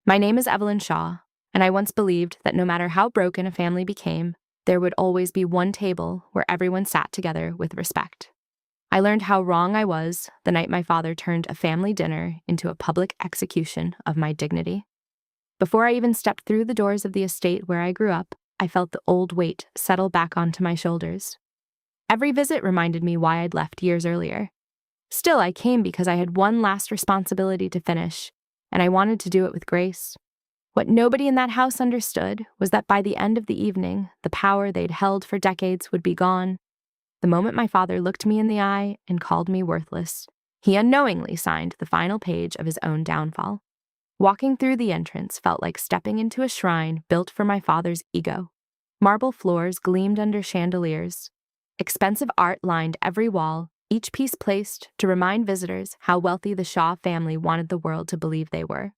My name is Evelyn Shaw, and I once believed that no matter how broken a family became, there would always be one table where everyone sat together with respect. I learned how wrong I was the night my father turned a family dinner into a public execution of my dignity. Before I even stepped through the doors of the estate where I grew up, I felt the old weight settle back onto my shoulders. Every visit reminded me why I'd left years earlier. Still, I came because I had one last responsibility to finish, and I wanted to do it with grace. What nobody in that house understood was that by the end of the evening, the power they'd held for decades would be gone. The moment my father looked me in the eye and called me worthless, he unknowingly signed the final page of his own downfall. Walking through the entrance felt like stepping into a shrine built for my father's ego. Marble floors gleamed under chandeliers. Expensive art lined every wall, each piece placed to remind visitors how wealthy the Shaw family wanted the world to believe they were.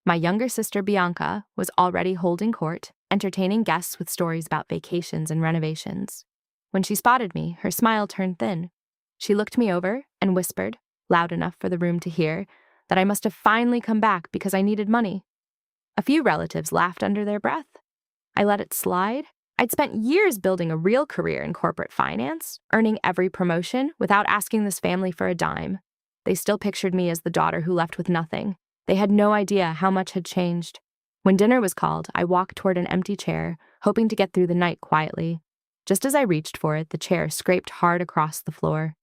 My younger sister Bianca was already holding court, entertaining guests with stories about vacations and renovations. When she spotted me, her smile turned thin. She looked me over and whispered, loud enough for the room to hear, that I must have finally come back because I needed money. A few relatives laughed under their breath. I let it slide. I'd spent years building a real career in corporate finance, earning every promotion without asking this family for a dime. They still pictured me as the daughter who left with nothing. They had no idea how much had changed. When dinner was called, I walked toward an empty chair, hoping to get through the night quietly. Just as I reached for it, the chair scraped hard across the floor.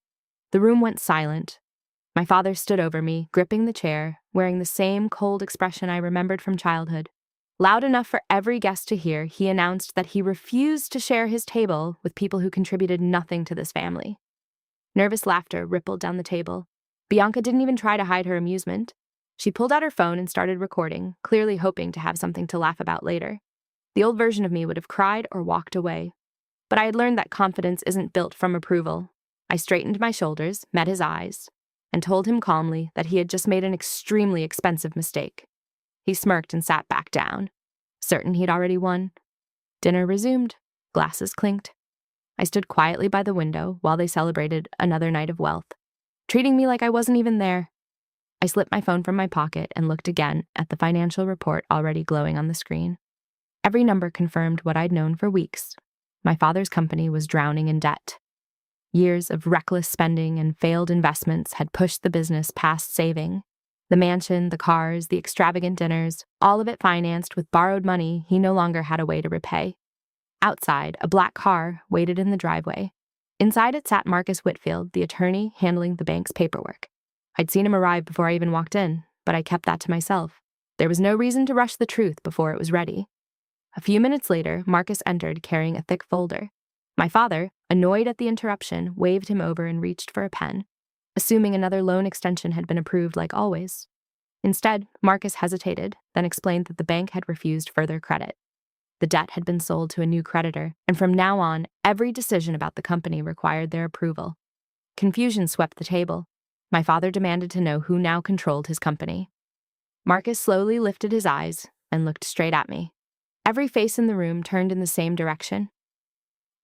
The room went silent. My father stood over me, gripping the chair, wearing the same cold expression I remembered from childhood. Loud enough for every guest to hear, he announced that he refused to share his table with people who contributed nothing to this family. Nervous laughter rippled down the table. Bianca didn't even try to hide her amusement. She pulled out her phone and started recording, clearly hoping to have something to laugh about later. The old version of me would have cried or walked away. But I had learned that confidence isn't built from approval. I straightened my shoulders, met his eyes, and told him calmly that he had just made an extremely expensive mistake. He smirked and sat back down, certain he'd already won. Dinner resumed. Glasses clinked. I stood quietly by the window while they celebrated another night of wealth, treating me like I wasn't even there. I slipped my phone from my pocket and looked again at the financial report already glowing on the screen. Every number confirmed what I'd known for weeks. My father's company was drowning in debt. Years of reckless spending and failed investments had pushed the business past saving. The mansion, the cars, the extravagant dinners, all of it financed with borrowed money he no longer had a way to repay. Outside, a black car waited in the driveway. Inside it sat Marcus Whitfield, the attorney handling the bank's paperwork. I'd seen him arrive before I even walked in, but I kept that to myself. There was no reason to rush the truth before it was ready. A few minutes later, Marcus entered carrying a thick folder. My father, annoyed at the interruption, waved him over and reached for a pen, assuming another loan extension had been approved like always. Instead, Marcus hesitated, then explained that the bank had refused further credit. The debt had been sold to a new creditor, and from now on, every decision about the company required their approval. Confusion swept the table. My father demanded to know who now controlled his company. Marcus slowly lifted his eyes and looked straight at me. Every face in the room turned in the same direction.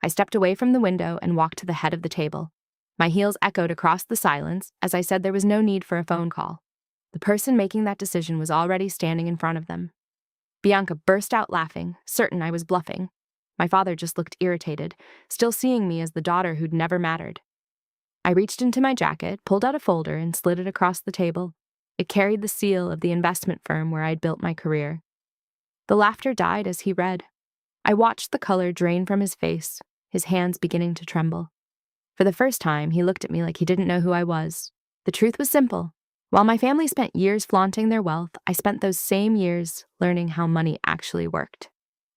I stepped away from the window and walked to the head of the table. My heels echoed across the silence as I said there was no need for a phone call. The person making that decision was already standing in front of them. Bianca burst out laughing, certain I was bluffing. My father just looked irritated, still seeing me as the daughter who'd never mattered. I reached into my jacket, pulled out a folder, and slid it across the table. It carried the seal of the investment firm where I'd built my career. The laughter died as he read. I watched the color drain from his face, his hands beginning to tremble. For the first time, he looked at me like he didn't know who I was. The truth was simple. While my family spent years flaunting their wealth, I spent those same years learning how money actually worked.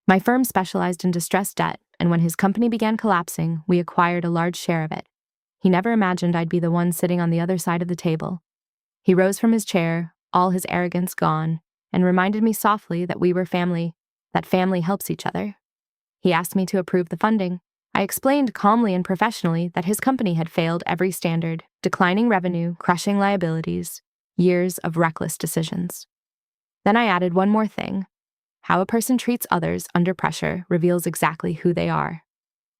My firm specialized in distressed debt, and when his company began collapsing, we acquired a large share of it. He never imagined I'd be the one sitting on the other side of the table. He rose from his chair, all his arrogance gone, and reminded me softly that we were family, that family helps each other. He asked me to approve the funding. I explained calmly and professionally that his company had failed every standard, declining revenue, crushing liabilities, years of reckless decisions. Then I added one more thing. How a person treats others under pressure reveals exactly who they are.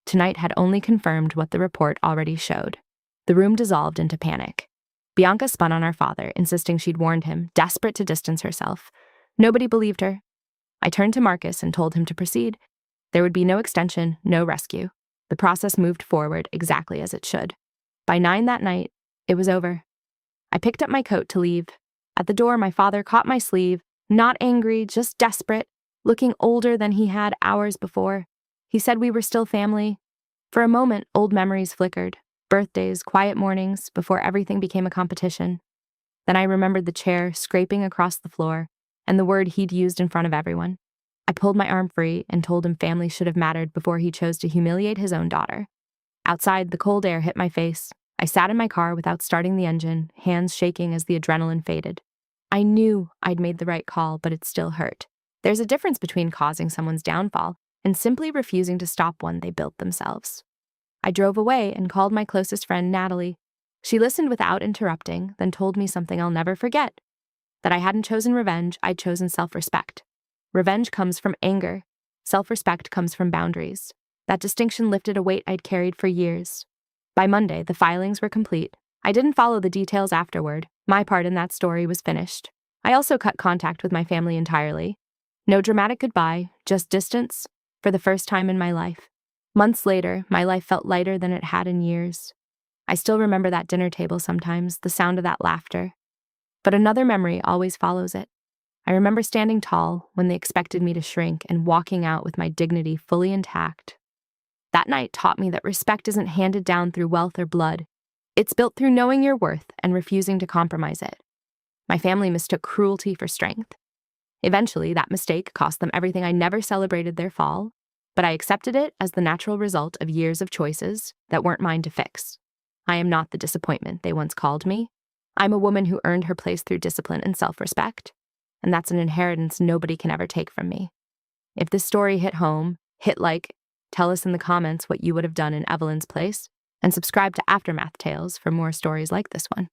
Tonight had only confirmed what the report already showed. The room dissolved into panic. Bianca spun on our father, insisting she'd warned him, desperate to distance herself. Nobody believed her. I turned to Marcus and told him to proceed. There would be no extension, no rescue. The process moved forward exactly as it should. By 9 that night, it was over. I picked up my coat to leave. At the door, my father caught my sleeve, not angry, just desperate, looking older than he had hours before. He said we were still family. For a moment, old memories flickered. Birthdays, quiet mornings, before everything became a competition. Then I remembered the chair scraping across the floor and the word he'd used in front of everyone. I pulled my arm free and told him family should have mattered before he chose to humiliate his own daughter. Outside, the cold air hit my face. I sat in my car without starting the engine, hands shaking as the adrenaline faded. I knew I'd made the right call, but it still hurt. There's a difference between causing someone's downfall and simply refusing to stop one they built themselves. I drove away and called my closest friend, Natalie. She listened without interrupting, then told me something I'll never forget. That I hadn't chosen revenge, I'd chosen self-respect. Revenge comes from anger. Self-respect comes from boundaries. That distinction lifted a weight I'd carried for years. By Monday, the filings were complete. I didn't follow the details afterward. My part in that story was finished. I also cut contact with my family entirely. No dramatic goodbye, just distance, for the first time in my life. Months later, my life felt lighter than it had in years. I still remember that dinner table sometimes, the sound of that laughter. But another memory always follows it. I remember standing tall when they expected me to shrink and walking out with my dignity fully intact. That night taught me that respect isn't handed down through wealth or blood. It's built through knowing your worth and refusing to compromise it. My family mistook cruelty for strength. Eventually, that mistake cost them everything. I never celebrated their fall, but I accepted it as the natural result of years of choices that weren't mine to fix. I am not the disappointment they once called me. I'm a woman who earned her place through discipline and self-respect, and that's an inheritance nobody can ever take from me. If this story hit home, hit like, tell us in the comments what you would have done in Evelyn's place, and subscribe to Aftermath Tales for more stories like this one.